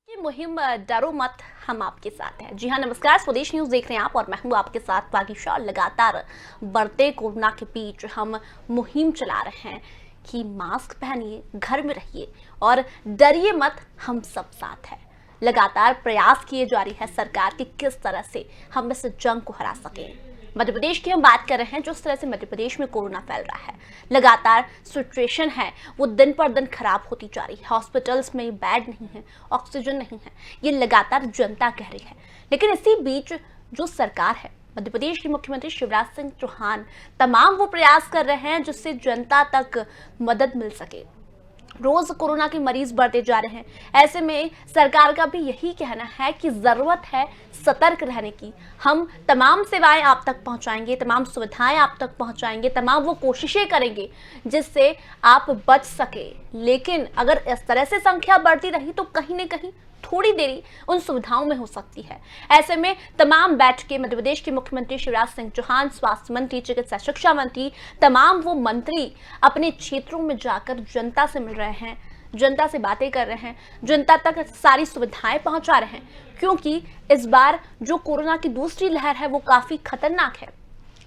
की मुहिम डरो मत, हम आपके साथ हैं। जी हाँ, नमस्कार। स्वदेश न्यूज देख रहे हैं आप और मैं हूँ आपके साथ बागीशा। लगातार बढ़ते कोरोना के बीच हम मुहिम चला रहे हैं कि मास्क पहनिए, घर में रहिए और डरिए मत, हम सब साथ हैं। लगातार प्रयास किए जा रही है सरकार कि किस तरह से हम इस जंग को हरा सकें। मध्य प्रदेश की हम बात कर रहे हैं। जिस तरह से मध्य प्रदेश में कोरोना फैल रहा है, लगातार सिचुएशन है वो दिन पर दिन खराब होती जा रही है। हॉस्पिटल्स में बेड नहीं है, ऑक्सीजन नहीं है, ये लगातार जनता कह रही है। लेकिन इसी बीच जो सरकार है, मध्य प्रदेश के मुख्यमंत्री शिवराज सिंह चौहान तमाम वो प्रयास कर रहे हैं जिससे जनता तक मदद मिल सके। रोज कोरोना के मरीज बढ़ते जा रहे हैं। ऐसे में सरकार का भी यही कहना है कि जरूरत है सतर्क रहने की। हम तमाम सेवाएं आप तक पहुंचाएंगे, तमाम सुविधाएं आप तक पहुंचाएंगे, तमाम वो कोशिशें करेंगे जिससे आप बच सके। लेकिन अगर इस तरह से संख्या बढ़ती रही तो कहीं न कहीं थोड़ी देरी उन सुविधाओं में हो सकती है। ऐसे में तमाम बैठकें मध्य प्रदेश के मुख्यमंत्री शिवराज सिंह चौहान, स्वास्थ्य मंत्री, चिकित्सा शिक्षा मंत्री, तमाम वो मंत्री अपने क्षेत्रों में जाकर जनता से मिल रहे हैं, जनता से बातें कर रहे हैं, जनता तक सारी सुविधाएं पहुंचा रहे हैं। क्योंकि इस बार जो कोरोना की दूसरी लहर है वो काफी खतरनाक है।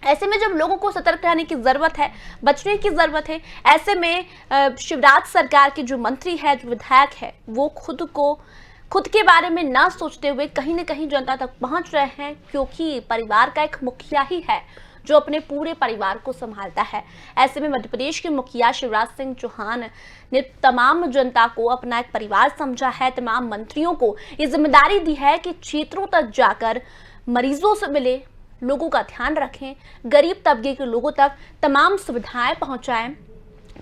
ऐसे में जब लोगों को सतर्क रहने की जरूरत है, बचने की जरूरत है, ऐसे में शिवराज सरकार के जो मंत्री है, जो विधायक है, वो खुद के बारे में ना सोचते हुए कहीं न कहीं जनता तक पहुंच रहे हैं। क्योंकि परिवार का एक मुखिया ही है जो अपने पूरे परिवार को संभालता है। ऐसे में मध्य प्रदेश के मुखिया शिवराज सिंह चौहान ने तमाम जनता को अपना एक परिवार समझा है। तमाम मंत्रियों को ये जिम्मेदारी दी है कि क्षेत्रों तक जाकर मरीजों से मिले, लोगों का ध्यान रखें, गरीब तबके के लोगों तक तमाम सुविधाएं पहुंचाएं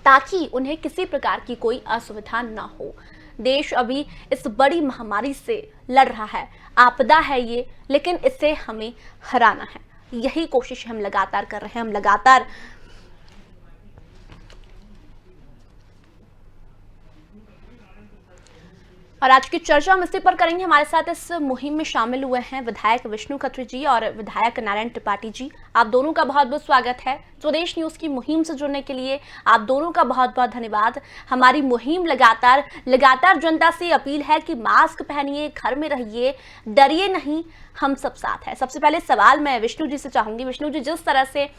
ताकि उन्हें किसी प्रकार की कोई असुविधा ना हो। देश अभी इस बड़ी महामारी से लड़ रहा है, आपदा है ये, लेकिन इससे हमें हराना है। यही कोशिश हम लगातार कर रहे हैं। हम लगातार और आज की चर्चा हम इसी पर करेंगे। हमारे साथ इस मुहिम में शामिल हुए हैं विधायक विष्णु खत्री जी और विधायक नारायण त्रिपाठी जी। आप दोनों का बहुत बहुत स्वागत है। स्वदेश न्यूज की मुहिम से जुड़ने के लिए आप दोनों का बहुत बहुत धन्यवाद। हमारी मुहिम लगातार जनता से अपील है कि मास्क पहनिए, घर में रहिए, डरिए नहीं, हम सब साथ हैं। सबसे पहले सवाल मैं विष्णु जी से चाहूंगी। विष्णु जी, जिस तरह से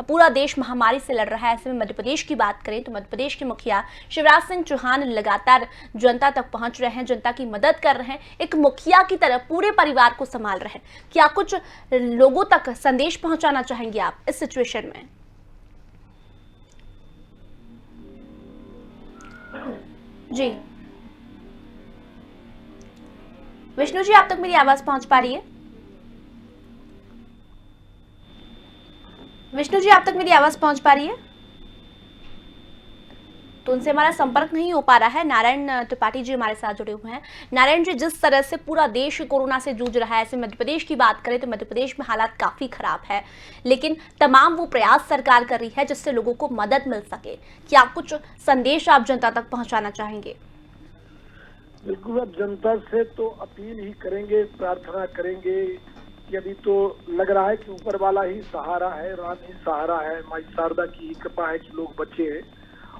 पूरा देश महामारी से लड़ रहा है, ऐसे में मध्य प्रदेश की बात करें तो मध्य प्रदेश के मुखिया शिवराज सिंह चौहान लगातार जनता तक पहुंच रहे हैं, जनता की मदद कर रहे हैं, एक मुखिया की तरह पूरे परिवार को संभाल रहे हैं। क्या कुछ लोगों तक संदेश पहुंचाना चाहेंगे आप इस सिचुएशन में? जी विष्णु जी, आप तक मेरी आवाज पहुंच पा रही है? विष्णु जी, आप तक मेरी आवाज पहुंच पा रही है? तो उनसे हमारा संपर्क नहीं हो पा रहा है। नारायण त्रिपाठी जी हमारे साथ जुड़े हुए हैं। नारायण जी, जिस तरह से पूरा देश कोरोना से जूझ रहा है, ऐसे मध्य प्रदेश की बात करें तो मध्य प्रदेश में हालात काफी खराब है, लेकिन तमाम वो प्रयास सरकार कर रही है जिससे लोगों को मदद मिल सके। क्या कुछ संदेश आप जनता तक पहुंचाना चाहेंगे? बिल्कुल, अब जनता से तो अपील ही करेंगे, प्रार्थना करेंगे कि अभी तो लग रहा है कि ऊपर वाला ही सहारा है, राम ही सहारा है, माई शारदा की ही कृपा है कि लोग बचे हैं।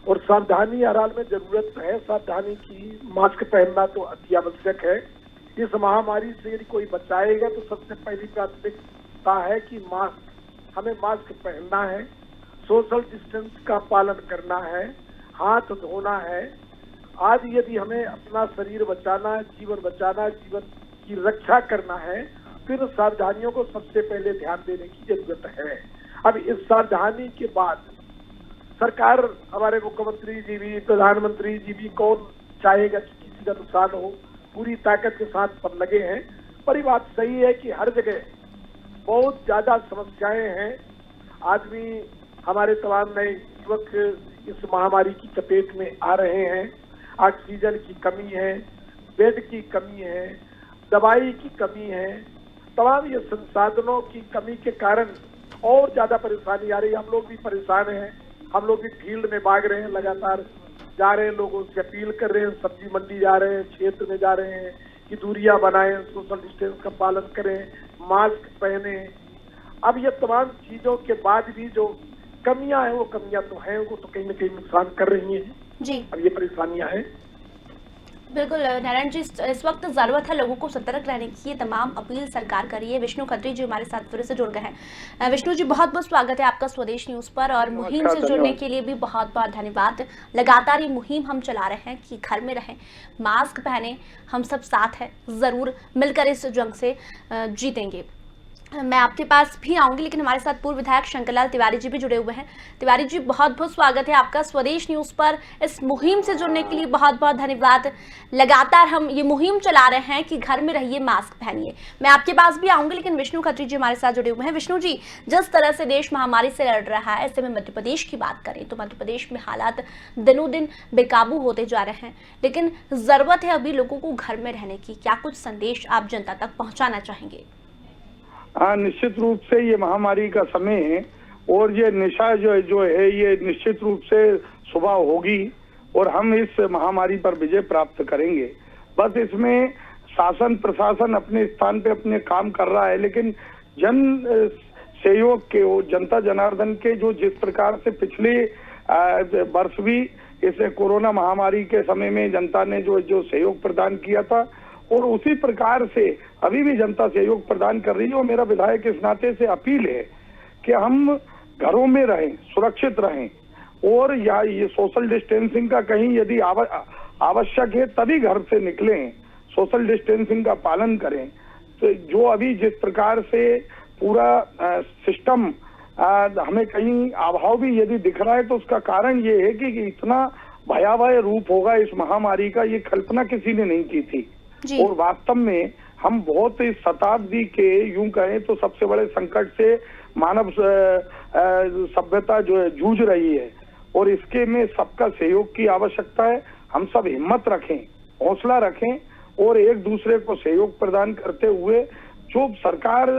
और सावधानी हर हाल में जरूरत है, सावधानी की। मास्क पहनना तो अति आवश्यक है। इस महामारी से यदि कोई बचाएगा तो सबसे पहली प्राथमिकता है कि हमें मास्क पहनना है, सोशल डिस्टेंस का पालन करना है, हाथ धोना है। आज यदि हमें अपना शरीर बचाना, जीवन बचाना, जीवन की रक्षा करना है, फिर सावधानियों को सबसे पहले ध्यान देने की जरूरत है। अब इस सावधानी के बाद सरकार, हमारे मुख्यमंत्री जी भी, प्रधानमंत्री जी भी, कौन चाहेगा कि किसी का नुकसान हो, पूरी ताकत के साथ पर लगे हैं। पर ये बात सही है कि हर जगह बहुत ज्यादा समस्याएं हैं। आदमी, हमारे तमाम नए युवक इस महामारी की चपेट में आ रहे हैं। ऑक्सीजन की कमी है, बेड की कमी है, दवाई की कमी है, तमाम ये संसाधनों की कमी के कारण और ज्यादा परेशानी आ रही है। हम लोग भी परेशान हैं, हम लोग भी फील्ड में भाग रहे हैं, लगातार जा रहे हैं, लोगों से अपील कर रहे हैं, सब्जी मंडी जा रहे हैं, क्षेत्र में जा रहे हैं कि दूरियां बनाएं, सोशल डिस्टेंस का पालन करें, मास्क पहने। अब ये तमाम चीजों के बाद भी जो कमियां हैं, वो कमियां तो हैं, वो तो कहीं न कहीं नुकसान कर रही हैं जी। अब ये परेशानियां हैं। बिल्कुल नारायण जी, इस वक्त ज़रूरत है लोगों को सतर्क रहने की। ये तमाम अपील सरकार कर रही है। विष्णु खत्री जी हमारे साथ फिर से जुड़ गए हैं। विष्णु जी, बहुत बहुत स्वागत है आपका स्वदेश न्यूज़ पर, और मुहिम नमस्कार, से जुड़ने धन्यवाद। के लिए भी बहुत बहुत धन्यवाद। लगातार ये मुहिम हम चला रहे हैं कि घर में रहें, मास्क पहने, हम सब साथ हैं, ज़रूर मिलकर इस जंग से जीतेंगे। मैं आपके पास भी आऊंगी, लेकिन हमारे साथ पूर्व विधायक शंकरलाल तिवारी जी भी जुड़े हुए हैं। तिवारी जी, बहुत बहुत स्वागत है आपका स्वदेश न्यूज़ पर। इस मुहिम से जुड़ने के लिए बहुत बहुत धन्यवाद। लगातार हम ये मुहिम चला रहे हैं कि घर में रहिए, मास्क पहनिए। मैं आपके पास भी आऊंगी, लेकिन विष्णु खत्री जी हमारे साथ जुड़े हुए हैं। विष्णु जी, जिस तरह से देश महामारी से लड़ रहा है, ऐसे में मध्य प्रदेश की बात करें तो मध्य प्रदेश में हालात दिनों दिन बेकाबू होते जा रहे हैं, लेकिन ज़रूरत है अभी लोगों को घर में रहने की। क्या कुछ संदेश आप जनता तक पहुँचाना चाहेंगे? हाँ, निश्चित रूप से ये महामारी का समय है और ये निशा जो है ये निश्चित रूप से सुबह होगी और हम इस महामारी पर विजय प्राप्त करेंगे। बस इसमें शासन प्रशासन अपने स्थान पे अपने काम कर रहा है, लेकिन जन सहयोग के जनता जनार्दन के जो जिस प्रकार से पिछले वर्ष भी इस कोरोना महामारी के समय में जनता ने जो सहयोग प्रदान किया था, और उसी प्रकार से अभी भी जनता सहयोग प्रदान कर रही है। और मेरा विधायक इस नाते से अपील है कि हम घरों में रहें, सुरक्षित रहें, और या ये सोशल डिस्टेंसिंग का कहीं यदि आवश्यक है तभी घर से निकलें, सोशल डिस्टेंसिंग का पालन करें। तो जो अभी जिस प्रकार से पूरा सिस्टम हमें कहीं अभाव भी यदि दिख रहा है, तो उसका कारण ये है कि इतना भयावह रूप होगा इस महामारी का, ये कल्पना किसी ने नहीं की थी। और वास्तव में हम बहुत इस शताब्दी के यूं कहें तो सबसे बड़े संकट से मानव सभ्यता जो है जूझ रही है, और इसके में सबका सहयोग की आवश्यकता है। हम सब हिम्मत रखें, हौसला रखें, और एक दूसरे को सहयोग प्रदान करते हुए जो सरकार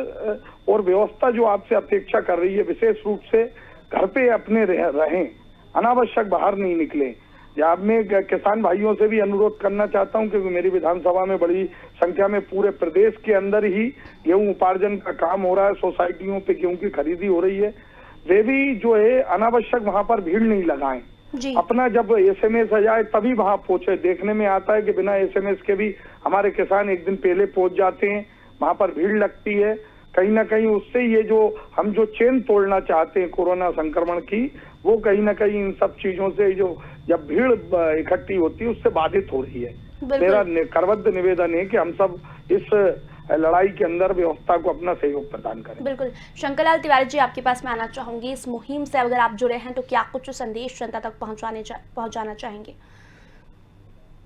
और व्यवस्था जो आपसे अपेक्षा कर रही है, विशेष रूप से घर पे अपने रहें, अनावश्यक बाहर नहीं निकलें। या मैं किसान भाइयों से भी अनुरोध करना चाहता हूं, क्योंकि मेरी विधानसभा में बड़ी संख्या में पूरे प्रदेश के अंदर ही गेहूं उपार्जन का काम हो रहा है, सोसाइटियों पे गेहूं की खरीदी हो रही है। वे भी जो है अनावश्यक वहां पर भीड़ नहीं लगाएं, अपना जब SMS आ जाए तभी वहां पहुंचे। देखने में आता है कि बिना SMS के भी हमारे किसान एक दिन पहले पहुंच जाते हैं, वहां पर भीड़ लगती है। कहीं ना कहीं उससे ये जो हम जो चेन तोड़ना चाहते हैं कोरोना संक्रमण की, वो कहीं ना कहीं इन सब चीजों से जो जब भीड़ इकट्ठी होती है उससे बाधित हो रही है। मेरा करबद्ध निवेदन है कि हम सब इस लड़ाई के अंदर व्यवस्था को अपना सहयोग प्रदान करें। बिल्कुल। शंकरलाल तिवारी जी, आपके पास मैं आना चाहूंगी। इस मुहिम से अगर आप जुड़े हैं तो क्या कुछ संदेश जनता तक पहुंचाना चाहेंगे?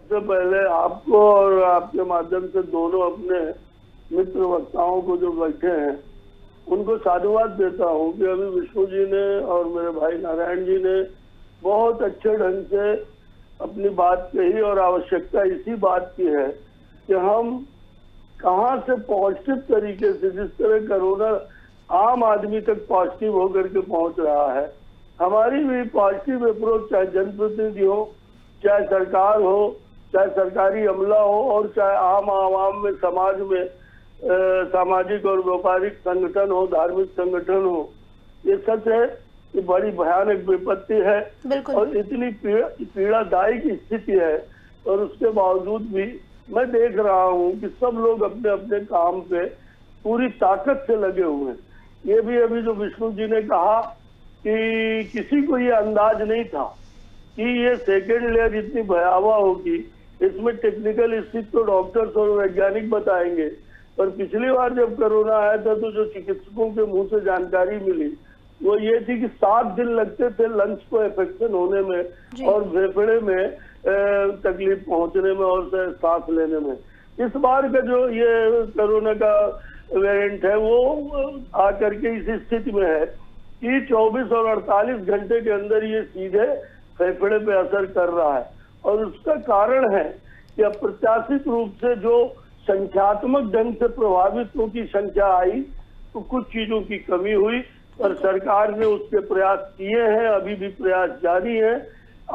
सबसे पहले आपको और आपके माध्यम से दोनों अपने मित्र वक्ताओं को जो बैठे हैं उनको साधुवाद देता हूँ कि अभी विष्णु जी ने और मेरे भाई नारायण जी ने बहुत अच्छे ढंग से अपनी बात कही, और आवश्यकता इसी बात की है कि हम कहाँ से पॉजिटिव तरीके से, जिस तरह कोरोना आम आदमी तक पॉजिटिव होकर के पहुंच रहा है, हमारी भी पॉजिटिव अप्रोच, चाहे जनप्रतिनिधि हो, चाहे सरकार हो, चाहे सरकारी अमला हो, और चाहे आम आवाम में, समाज में सामाजिक और व्यापारिक संगठन हो, धार्मिक संगठन हो, ये सच है कि बड़ी भयानक विपत्ति है और इतनी पीड़ादायी की स्थिति है, और उसके बावजूद भी मैं देख रहा हूँ कि सब लोग अपने अपने काम पे पूरी ताकत से लगे हुए हैं। ये भी अभी जो विष्णु जी ने कहा कि किसी को ये अंदाज नहीं था कि ये सेकेंड लेयर इतनी भयावह होगी। इसमें टेक्निकल स्थिति तो डॉक्टर्स और वैज्ञानिक बताएंगे, पर पिछली बार जब कोरोना आया था तो जो चिकित्सकों के मुंह से जानकारी मिली वो ये थी कि 7 दिन लगते थे लंग्स को इन्फेक्शन होने में और फेफड़े में तकलीफ पहुंचने में और सांस लेने में। इस बार का जो ये कोरोना का वेरिएंट है वो आकर के इस स्थिति में है कि 24 और 48 घंटे के अंदर ये सीधे फेफड़े पे असर कर रहा है, और उसका कारण है कि अप्रत्याशित रूप से जो संख्यात्मक ढंग से प्रभावितों की संख्या आई तो कुछ चीजों की कमी हुई, पर सरकार ने उसके प्रयास किए हैं, अभी भी प्रयास जारी है।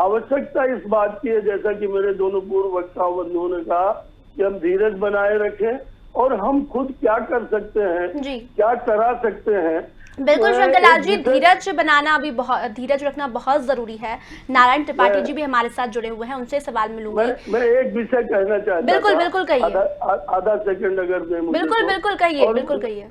आवश्यकता इस बात की है, जैसा कि मेरे दोनों पूर्व वक्ताओं बंधुओं ने कहा, कि हम धीरज बनाए रखें और हम खुद क्या कर सकते हैं, क्या करा सकते हैं, बिल्कुल शंकर लाल जी, धीरज बनाना अभी बहुत, धीरज रखना बहुत जरूरी है। नारायण त्रिपाठी जी भी हमारे साथ जुड़े हुए हैं, उनसे सवाल मिलूंगी। मैं एक विषय कहना चाहता था। बिल्कुल बिल्कुल कहिए। आधा सेकंड अगर दे मुझे बिल्कुल तो। बिल्कुल कहिए, और बिल्कुल कहिए,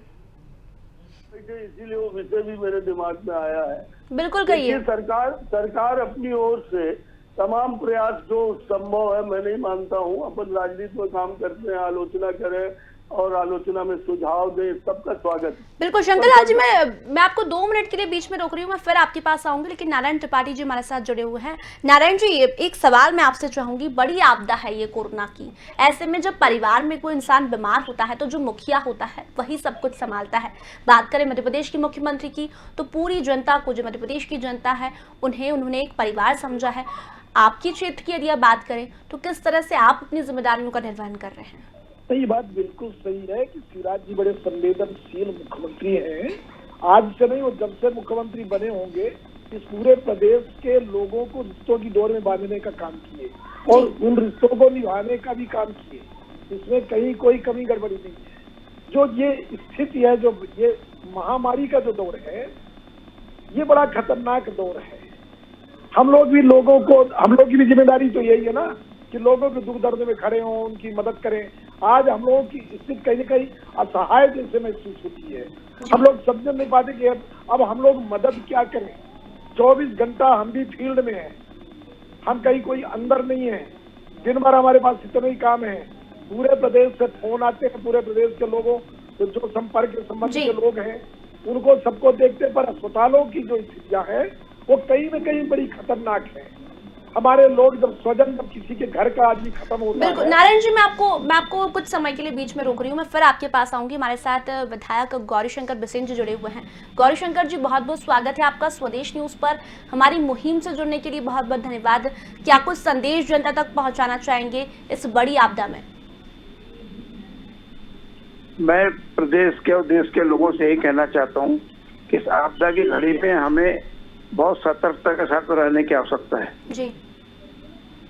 इसीलिए वो विषय भी मेरे दिमाग में आया है। बिल्कुल कहिए। सरकार अपनी ओर से तमाम प्रयास जो संभव है, मैं नहीं मानता हूँ, अपन राजनीति में काम करते हैं, आलोचना करें और आलोचना में सुझाव दें, सबका स्वागत। बिल्कुल शंकर लाल जी, मैं आपको 2 मिनट के लिए बीच में रोक रही हूँ, मैं फिर आपके पास आऊंगी, लेकिन नारायण त्रिपाठी जी हमारे साथ जुड़े हुए हैं। नारायण जी, एक सवाल मैं आपसे चाहूंगी, बड़ी आपदा है ये कोरोना की, ऐसे में जब परिवार में कोई इंसान बीमार होता है तो जो मुखिया होता है वही सब कुछ संभालता है। बात करें मध्य प्रदेश की मुख्यमंत्री की, तो पूरी जनता को, जो मध्य प्रदेश की जनता है, उन्होंने एक परिवार समझा है। आपकी क्षेत्र की यदि आप बात करें तो किस तरह से आप अपनी जिम्मेदारियों का निर्वहन कर रहे हैं? सही बात बिल्कुल सही है कि शिवराज जी बड़े संवेदनशील मुख्यमंत्री हैं। आज से नहीं, वो जब से मुख्यमंत्री बने होंगे इस पूरे प्रदेश के लोगों को रिश्तों की डोर में बांधने का काम किए और उन रिश्तों को निभाने का भी काम किए। इसमें कहीं कोई कमी गड़बड़ी नहीं है। जो ये स्थिति है, जो ये महामारी का जो दौर है, ये बड़ा खतरनाक दौर है। हम लोग की भी जिम्मेदारी तो यही है ना कि लोगों के दुख दर्द में खड़े हों, उनकी मदद करें। आज हम लोगों की स्थिति कहीं न कहीं असहाय जैसे महसूस होती है। हम लोग समझ नहीं पाते कि अब हम लोग मदद क्या करें। 24 घंटा हम भी फील्ड में हैं, हम कहीं कोई अंदर नहीं है। दिन भर हमारे पास इतने ही काम है। पूरे प्रदेश से फोन आते हैं, पूरे प्रदेश के लोगों तो जो संपर्क के संबंध के लोग हैं उनको सबको देखते, पर अस्पतालों की जो स्थितियां हैं वो कहीं न कहीं बड़ी खतरनाक है। हमारे लोग जब स्वजन, जब किसी के घर का आदमी खत्म होता है। बिल्कुल नारायण जी, मैं आपको कुछ समय के लिए बीच में रोक रही हूँ, मैं फिर आपके पास आऊंगी। हमारे साथ विधायक गौरीशंकर बिसेन जी जुड़े हुए हैं। गौरीशंकर जी, बहुत बहुत स्वागत है आपका स्वदेश न्यूज पर। हमारी मुहिम से जुड़ने के लिए बहुत बहुत धन्यवाद। क्या कुछ संदेश जनता तक पहुंचाना चाहेंगे इस बड़ी आपदा में? मैं प्रदेश के और देश के लोगों से यही कहना चाहता हूँ कि इस आपदा की घड़ी में हमें बहुत सतर्कता के साथ रहने की आवश्यकता है जी।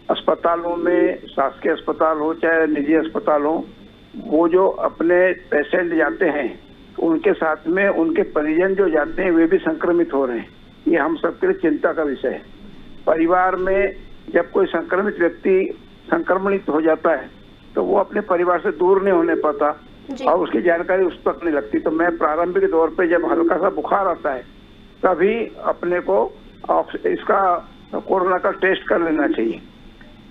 अस्पतालों में, शासकीय अस्पताल हो चाहे निजी अस्पताल हो, वो जो अपने पेशेंट जाते हैं उनके साथ में उनके परिजन जो जाते हैं वे भी संक्रमित हो रहे हैं। ये हम सबके लिए चिंता का विषय है। परिवार में जब कोई संक्रमित व्यक्ति संक्रमणित हो जाता है तो वो अपने परिवार से दूर नहीं होने पाता और उसकी जानकारी उस तक नहीं लगती। तो मैं प्रारंभिक दौर पे जब हल्का सा बुखार आता है तभी अपने को इसका कोरोना का टेस्ट कर लेना चाहिए।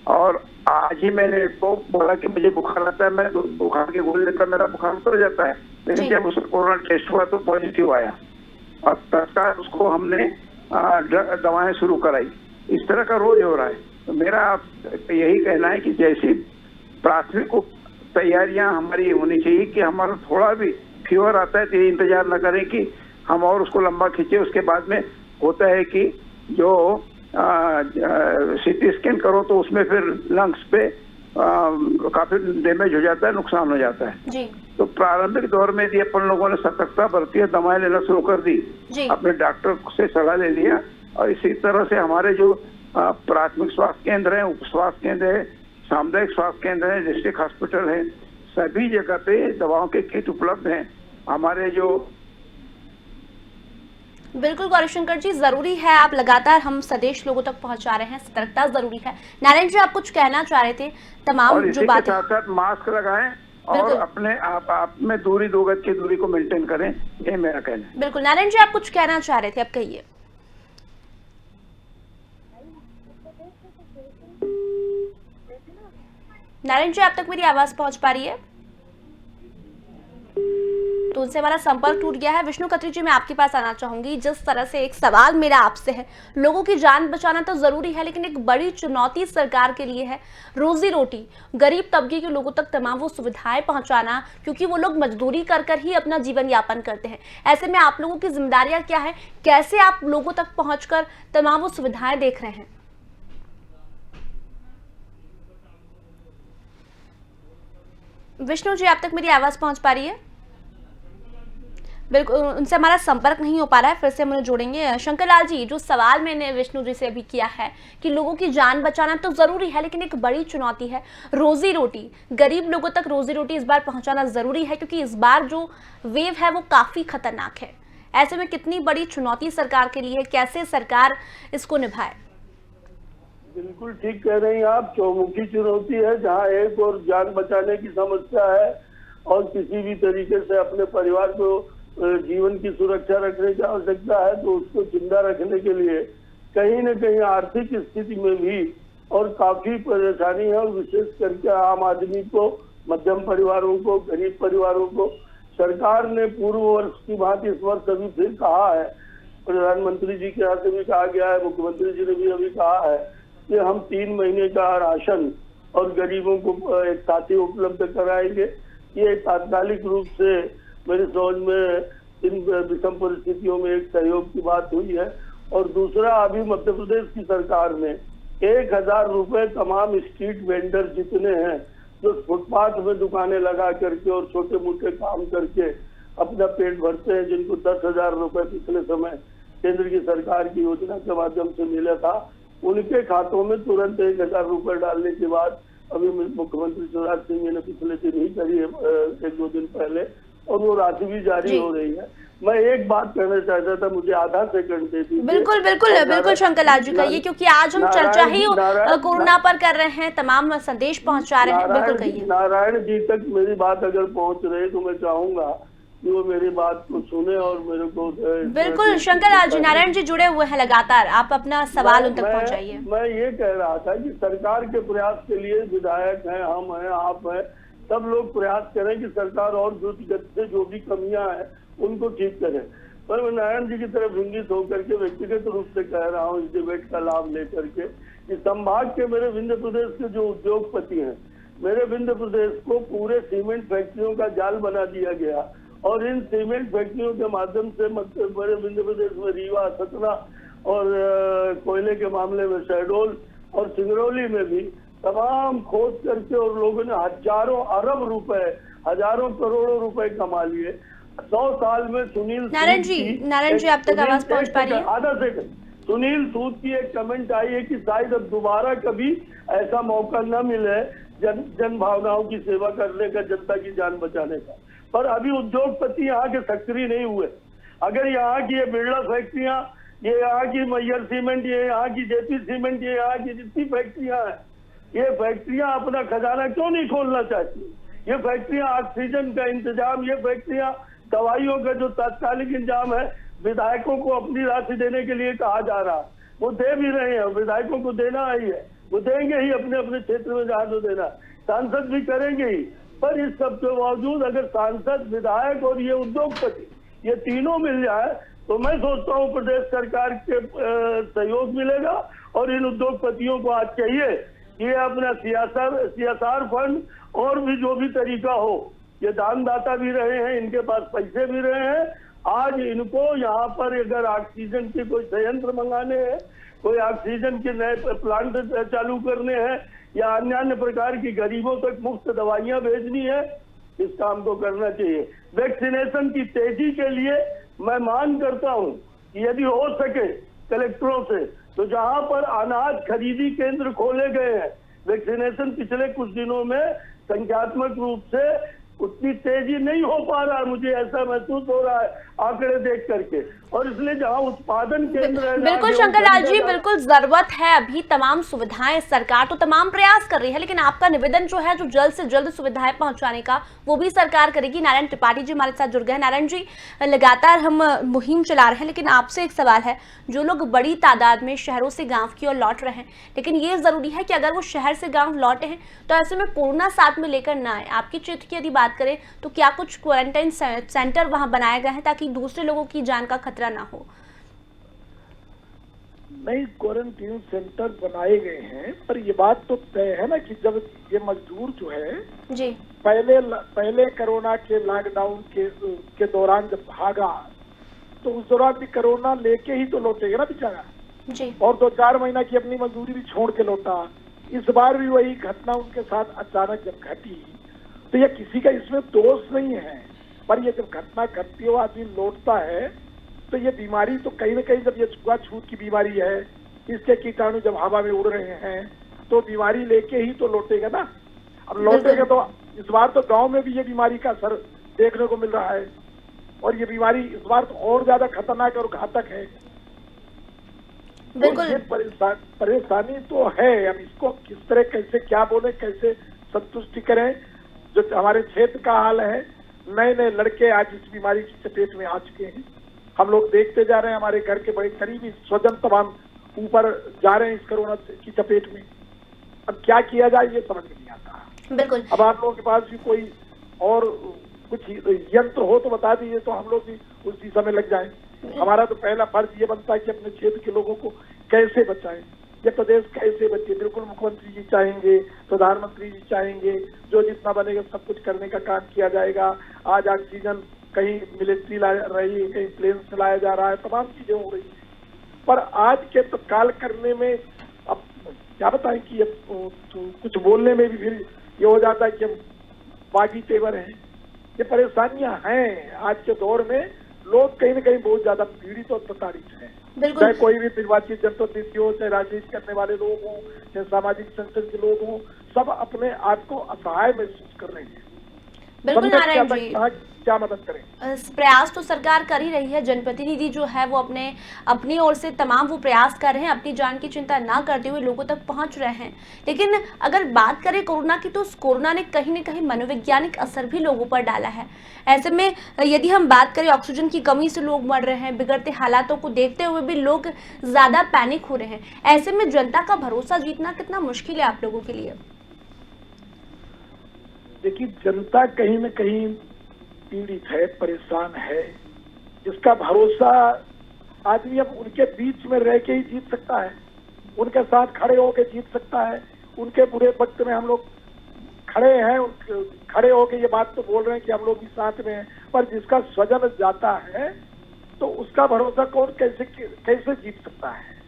और आज ही मैंने तो बोला कि मुझे बुखार आता है, मैं बुखार की गोली लेकर मेरा बुखार उतर जाता है, लेकिन जब उसका कोरोना टेस्ट हुआ तो पॉजिटिव आया और तत्काल उसको हमने दवाएं शुरू कराई। इस तरह का रोज हो रहा है। तो मेरा यही कहना है कि जैसी प्राथमिक तैयारियां हमारी होनी चाहिए कि हमारा थोड़ा भी फीवर आता है तो ये इंतजार न करें कि हम और उसको लंबा खींचे। उसके बाद में होता है कि जो सीटी स्कैन करो तो उसमें फिर लंग्स पे काफी डैमेज हो जाता है, नुकसान हो जाता है जी। तो प्रारंभिक दौर में यदि अपन लोगों ने सतर्कता बरती है, दवाएं लेना शुरू कर दी, अपने डॉक्टर से सलाह ले लिया और इसी तरह से हमारे जो प्राथमिक स्वास्थ्य केंद्र है, उप स्वास्थ्य केंद्र है, सामुदायिक स्वास्थ्य केंद्र है, डिस्ट्रिक्ट हॉस्पिटल है, सभी जगह पे दवाओं के किट उपलब्ध हैं। हमारे जो बिल्कुल गौरीशंकर जी, जरूरी है, आप लगातार हम संदेश लोगों तक पहुंचा रहे हैं, सतर्कता जरूरी है। नारायण जी, आप कुछ कहना चाह रहे थे? तमाम जो बात साथ साथ मास्क लगाएं और अपने आप में दूरी, 2 गज की दूरी को मेंटेन करें, ये मेरा कहना है। बिल्कुल नारायण जी, आप कुछ कहना चाह रहे थे, आप कहिए। नारायण जी, आप तक मेरी आवाज पहुंच पा रही है? तो उनसे हमारा संपर्क टूट गया है। विष्णु खत्री जी, मैं आपके पास आना चाहूंगी। जिस तरह से एक सवाल मेरा आपसे है, लोगों की जान बचाना तो जरूरी है, लेकिन एक बड़ी चुनौती सरकार के लिए है रोजी रोटी, गरीब तबके के लोगों तक तमाम वो सुविधाएं पहुंचाना, क्योंकि वो लोग मजदूरी कर कर ही अपना जीवन यापन करते हैं। ऐसे में आप लोगों की जिम्मेदारियां क्या है, कैसे आप लोगों तक पहुंचकर तमाम वो सुविधाएं देख रहे हैं? विष्णु जी, आप तक मेरी आवाज पहुंच पा रही है? बिल्कुल, उनसे हमारा संपर्क नहीं हो पा रहा है, फिर से हम उन्हें जोड़ेंगे। शंकर लाल जी, जो सवाल मैंने विष्णु जी से अभी किया है कि लोगों की जान बचाना तो जरूरी है, लेकिन एक बड़ी चुनौती है रोजी रोटी, गरीब लोगों तक रोजी रोटी इस बार पहुंचाना जरूरी है, क्योंकि इस बार जो वेव है वो काफी खतरनाक है। ऐसे में कितनी बड़ी चुनौती सरकार के लिए है, कैसे सरकार इसको निभाए? बिल्कुल ठीक कह रही हैं आप, चौमुखी चुनौती है, जहाँ एक और जान बचाने की समस्या है और किसी भी तरीके से अपने परिवार को जीवन की सुरक्षा रखने की आवश्यकता है, तो उसको जिंदा रखने के लिए कहीं न कहीं आर्थिक स्थिति में भी और काफी परेशानी है। और विशेष करके आम आदमी को, मध्यम परिवारों को, गरीब परिवारों को सरकार ने पूर्व वर्ष की बात इस वर्ष अभी फिर कहा है, प्रधानमंत्री जी के यहाँ से भी कहा गया है, मुख्यमंत्री जी ने भी अभी कहा है कि हम 3 महीने का राशन और गरीबों को एक साथ ही उपलब्ध कराएंगे। ये तात्कालिक रूप से मेरी समझ में इन विषम परिस्थितियों में एक सहयोग की बात हुई है। और दूसरा, अभी मध्य प्रदेश की सरकार ने 1000 रुपए तमाम स्ट्रीट वेंडर जितने हैं जो फुटपाथ में दुकानें लगा करके और छोटे मोटे काम करके अपना पेट भरते हैं, जिनको 10,000 रुपए पिछले समय केंद्र की सरकार की योजना के माध्यम से मिला था, उनके खातों में तुरंत 1000 रुपए डालने के बाद अभी मुख्यमंत्री शिवराज सिंह जी ने पिछले दिन ही करी है, 1-2 दिन पहले, और वो राशि भी जारी हो रही है। मैं एक बात कहना चाहता था, मुझे आधा सेकंड दे दीजिए। बिल्कुल बिल्कुल बिल्कुल शंकर लाल जी कहिए, क्योंकि आज हम चर्चा ही कोरोना पर कर रहे हैं, तमाम संदेश पहुंचा रहे हैं। बिल्कुल कहिए। नारायण जी तक मेरी बात अगर पहुंच रही तो मैं चाहूंगा कि वो मेरी बात को सुने और मेरे को। बिल्कुल शंकर लाल जी, नारायण जी जुड़े हुए हैं लगातार, आप अपना सवाल उन तक पहुंचाइए। मैं ये कह रहा था कि सरकार के प्रयास के लिए विधायक हैं, हम हैं, आप हैं, सब लोग प्रयास करें कि सरकार और द्रुत गति से जो भी कमियां हैं उनको ठीक करें। पर मैं नारायण जी की तरफ इंगित होकर के व्यक्तिगत रूप से कह रहा हूँ, इस डिबेट का लाभ लेकर के, कि संभाग के मेरे विंध्य प्रदेश के जो उद्योगपति हैं, मेरे विंध्य प्रदेश को पूरे सीमेंट फैक्ट्रियों का जाल बना दिया गया और इन सीमेंट फैक्ट्रियों के माध्यम से मेरे विंध्य प्रदेश में रीवा, सतना और कोयले के मामले में शहडोल और सिंगरौली में भी तमाम खोज करके और लोगों ने हजारों अरब रुपए, हजारों करोड़ों रुपए कमा लिए। 100 साल में सुनील नारायण जी आप तक आवाज पहुंच पा रही है? आधा सेकंड। सुनील सूद की एक कमेंट आई है कि शायद अब दोबारा कभी ऐसा मौका न मिले जन भावनाओं की सेवा करने का, जनता की जान बचाने का। पर अभी उद्योगपति यहाँ के सक्रिय नहीं हुए। अगर यहाँ की ये बिरला फैक्ट्रियां, ये यहाँ की मैयर सीमेंट, ये यहाँ की जेपी सीमेंट, ये यहाँ की जितनी फैक्ट्रियां हैं, ये फैक्ट्रियां अपना खजाना क्यों नहीं खोलना चाहती? ये फैक्ट्रियां ऑक्सीजन का इंतजाम, ये फैक्ट्रियां दवाइयों का जो तात्कालिक इंतजाम है, विधायकों को अपनी राशि देने के लिए कहा जा रहा है, वो दे भी रहे हैं, विधायकों को देना ही है, वो देंगे ही अपने अपने क्षेत्र में जहाँ जो देना, सांसद भी करेंगे ही। पर इस सब के बावजूद अगर सांसद, विधायक और ये उद्योगपति, ये तीनों मिल जाए तो मैं सोचता हूँ प्रदेश सरकार के सहयोग मिलेगा। और इन उद्योगपतियों को आज चाहिए ये अपना CSR फंड और भी जो भी तरीका हो, ये दानदाता भी रहे हैं, इनके पास पैसे भी रहे हैं, आज इनको यहाँ पर अगर ऑक्सीजन के कोई संयंत्र मंगाने हैं, कोई ऑक्सीजन के नए प्लांट चालू करने हैं या अन्य प्रकार की गरीबों तक मुफ्त दवाइयां भेजनी है, इस काम को करना चाहिए। वैक्सीनेशन की तेजी के लिए मैं मांग करता हूं कि यदि हो सके कलेक्टरों से, तो जहां पर अनाज खरीदी केंद्र खोले गए हैं, वैक्सीनेशन पिछले कुछ दिनों में संख्यात्मक रूप से उतनी तेजी नहीं हो पा रहा है, मुझे ऐसा महसूस हो रहा है आंकड़े देख करके। और इसलिए जहां उत्पादन केंद्र है, बिल्कुल शंकर लाल जी, बिल्कुल जरूरत है अभी तमाम सुविधाएं, सरकार तो तमाम प्रयास कर रही है, लेकिन आपका निवेदन जो है जो जल्द से जल्द सुविधाएं पहुंचाने का, वो भी सरकार करेगी। नारायण त्रिपाठी जी हमारे साथ जुड़ गए। नारायण जी, लगातार हम मुहिम चला रहे हैं, लेकिन आपसे एक सवाल है, जो लोग बड़ी तादाद में शहरों से गाँव की ओर लौट रहे हैं, लेकिन ये जरूरी है कि अगर वो शहर से गाँव लौटे हैं तो ऐसे में कोरोना साथ में लेकर ना आए। आपके क्षेत्र की यदि बात करें तो क्या कुछ क्वारंटाइन सेंटर वहां बनाए गए हैं ताकि दूसरे लोगों की जान का खतरा ना हो? नहीं, क्वारंटीन सेंटर बनाए गए हैं, पर ये बात तो तय है ना कि जब ये मजदूर जो है जी पहले कोरोना के लॉकडाउन के दौरान जब भागा, तो उस दौरान भी कोरोना लेके ही तो लौटेगा ना बेचारा जी, और 2-4 महीना की अपनी मजदूरी भी छोड़ के लौटा। इस बार भी वही घटना उनके साथ अचानक जब घटी, तो ये किसी का इसमें दोष नहीं है, पर ये जब घटना घटती है, वो आदमी लौटता है, तो ये बीमारी तो कहीं न कहीं, जब ये छुआछूत की बीमारी है, इसके कीटाणु जब हवा में उड़ रहे हैं, तो बीमारी लेके ही तो लौटेगा ना। अब लौटेगा तो इस बार तो गांव में भी ये बीमारी का असर देखने को मिल रहा है। और ये बीमारी इस बार तो और ज्यादा खतरनाक और घातक है। बिल्कुल। तो ये परेशानी तो है। अब इसको किस तरह कैसे क्या बोले, कैसे संतुष्टि करें। जो हमारे क्षेत्र का हाल है, नए नए लड़के आज इस बीमारी की चपेट में आ चुके हैं। हम लोग देखते जा रहे हैं, हमारे घर के बड़े करीबी स्वजन तमाम ऊपर जा रहे हैं इस कोरोना की चपेट में। अब क्या किया जाए ये समझ में नहीं आता। बिल्कुल। अब आप लोगों के पास भी कोई और कुछ यंत्र हो तो बता दीजिए, तो हम लोग भी उस दिशा में लग जाएं। हमारा तो पहला फर्ज ये बनता है कि अपने क्षेत्र के लोगों को कैसे बचाएं, ये प्रदेश कैसे बचे। बिल्कुल मुख्यमंत्री जी चाहेंगे, प्रधानमंत्री जी चाहेंगे, जो जितना बनेगा सब कुछ करने का काम किया जाएगा। आज ऑक्सीजन कहीं मिलिट्री ला रही है, कहीं प्लेन से लाया जा रहा है, तमाम चीजें हो रही है। पर आज के तत्काल करने में अब क्या बताएं कि तो कुछ बोलने में भी फिर ये हो जाता है कि हम बागी तेवर हैं। ये परेशानियां हैं। आज के दौर में लोग कहीं न कहीं बहुत ज्यादा पीड़ित और प्रताड़ित हैं। चाहे कोई भी निर्वाचित जनप्रतिनिधि हो, चाहे राजनीति करने वाले लोग हों, चाहे सामाजिक संगठन के लोग हों, सब अपने आप को असहाय महसूस कर रहे हैं। बिल्कुल नारायण जी, क्या मदद करें। प्रयास तो सरकार कर ही रही है। जनप्रतिनिधि जो है वो अपनी ओर से तमाम वो प्रयास कर रहे हैं, अपनी जान की चिंता ना करते हुए लोगों तक पहुंच रहे हैं। लेकिन अगर बात करें कोरोना की, तो कोरोना ने कहीं न कहीं मनोवैज्ञानिक असर भी लोगों पर डाला है। ऐसे में यदि हम बात करें, ऑक्सीजन की कमी से लोग मर रहे हैं, बिगड़ते हालातों को देखते हुए भी लोग ज्यादा पैनिक हो रहे हैं। ऐसे में जनता का भरोसा जीतना कितना मुश्किल है आप लोगों के लिए? देखिए, जनता कहीं न कहीं पीड़ित है, परेशान है। जिसका भरोसा आदमी अब उनके बीच में रह के ही जीत सकता है, उनके साथ खड़े होके जीत सकता है। उनके बुरे वक्त में हम लोग खड़े हैं, खड़े होके ये बात तो बोल रहे हैं कि हम लोग भी साथ में हैं। पर जिसका स्वजन जाता है तो उसका भरोसा कौन कैसे जीत सकता है।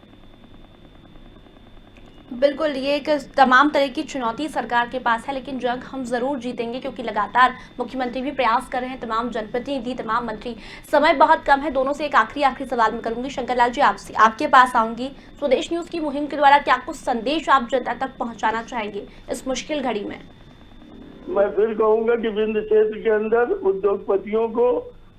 बिल्कुल, ये एक तमाम तरह की चुनौती सरकार के पास है, लेकिन जंग हम जरूर जीतेंगे, क्योंकि लगातार मुख्यमंत्री भी प्रयास कर रहे हैं, तमाम जनप्रतिनिधि, तमाम मंत्री। समय बहुत कम है। दोनों से एक आखिरी सवाल मैं करूंगी। शंकर लाल जी, आपसे आपके पास आऊंगी। स्वदेश न्यूज की मुहिम के द्वारा क्या कुछ संदेश आप जनता तक पहुंचाना चाहेंगे इस मुश्किल घड़ी में? मैं फिर कहूंगा कि विंध्य क्षेत्र के अंदर उद्योगपतियों को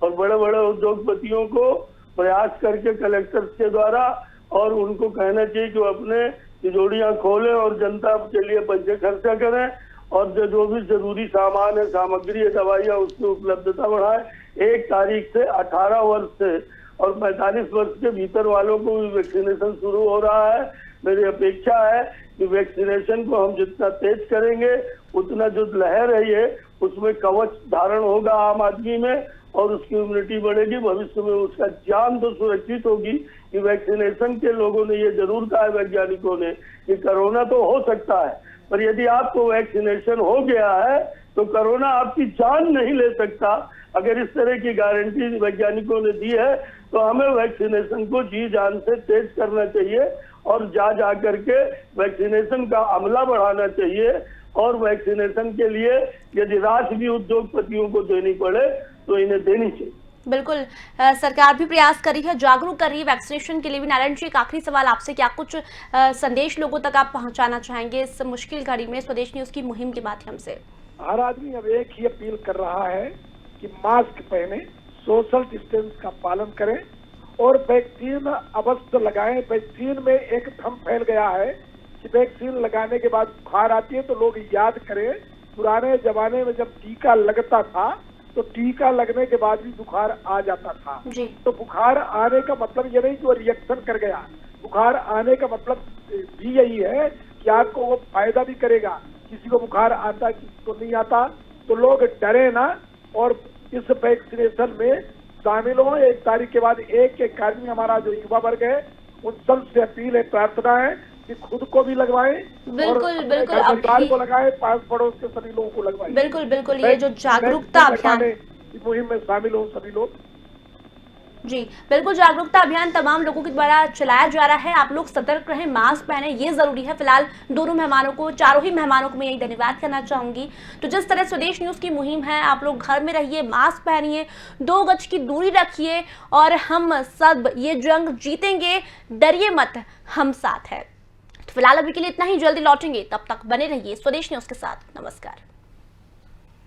और बड़े बड़े उद्योगपतियों को प्रयास करके कलेक्टर के द्वारा और उनको कहना चाहिए कि वो अपने तिजोरियां खोलें और जनता के लिए पैसे खर्चा करें, और जो भी जरूरी सामान है, सामग्री है, दवाइयां, उसकी उपलब्धता बढ़ाए। 1 तारीख से 18 वर्ष से और 45 वर्ष के भीतर वालों को भी वैक्सीनेशन शुरू हो रहा है। मेरी अपेक्षा है कि वैक्सीनेशन को हम जितना तेज करेंगे उतना जो लहर है ये उसमें कवच धारण होगा आम आदमी में और उसकी इम्यूनिटी बढ़ेगी। भविष्य में उसका जान तो सुरक्षित होगी। कि वैक्सीनेशन के लोगों ने ये जरूर कहा है, वैज्ञानिकों ने, कि कोरोना तो हो सकता है, पर यदि आपको वैक्सीनेशन हो गया है तो कोरोना आपकी जान नहीं ले सकता। अगर इस तरह की गारंटी वैज्ञानिकों ने दी है तो हमें वैक्सीनेशन को जी जान से तेज करना चाहिए और जा करके वैक्सीनेशन का अमला बढ़ाना चाहिए। और वैक्सीनेशन के लिए यदि राशि भी उद्योगपतियों को देनी पड़े तो इन्हें देनी चाहिए। बिल्कुल, सरकार भी प्रयास कर रही है, जागरूक कर रही है वैक्सीनेशन के लिए भी। नारायण जी, एक आखिरी सवाल आपसे, क्या कुछ संदेश लोगों तक आप पहुंचाना चाहेंगे इस मुश्किल घड़ी में स्वदेश न्यूज की मुहिम के माध्यम से? हर आदमी अब एक ही अपील कर रहा है कि मास्क पहने, सोशल डिस्टेंस का पालन करें और वैक्सीन अवश्य लगाएं। वैक्सीन में एक भ्रम फैल गया है कि वैक्सीन लगाने के बाद बुखार आती है, तो लोग याद करें पुराने जमाने में जब टीका लगता था तो टीका लगने के बाद भी बुखार आ जाता था जी। तो बुखार आने का मतलब ये नहीं कि वो रिएक्शन कर गया। बुखार आने का मतलब भी यही है कि आपको वो फायदा भी करेगा। किसी को बुखार आता, किसी को नहीं आता, तो लोग डरे ना और इस वैक्सीनेशन में शामिल हो। 1 तारीख के बाद एक आदमी, हमारा जो युवा वर्ग है, उन सब से अपील है, प्रार्थना है कि खुद को भी लगवाएं, बिल्कुल बिल्कुल, परिवार को लगाएं, पास पड़ोस के सभी लोगों को लगवाएं। बिल्कुल बिल्कुल, ये जो जागरूकता अभियान मुहिम में शामिल हो सभी लोग। जी बिल्कुल, जागरूकता अभियान तमाम लोगों के द्वारा चलाया जा रहा है। आप लोग सतर्क रहें, मास्क पहने, ये जरूरी है। फिलहाल दोनों मेहमानों को, चारों ही मेहमानों को मैं यही धन्यवाद करना चाहूंगी। तो जिस तरह स्वदेश न्यूज की मुहिम है, आप लोग घर में रहिए, मास्क पहनिए, 2 गज की दूरी रखिए और हम सब ये जंग जीतेंगे। डरिए मत, हम साथ है। तो फिलहाल अभी के लिए इतना ही, जल्दी लौटेंगे, तब तक बने रहिए स्वदेश न्यूज के साथ। नमस्कार।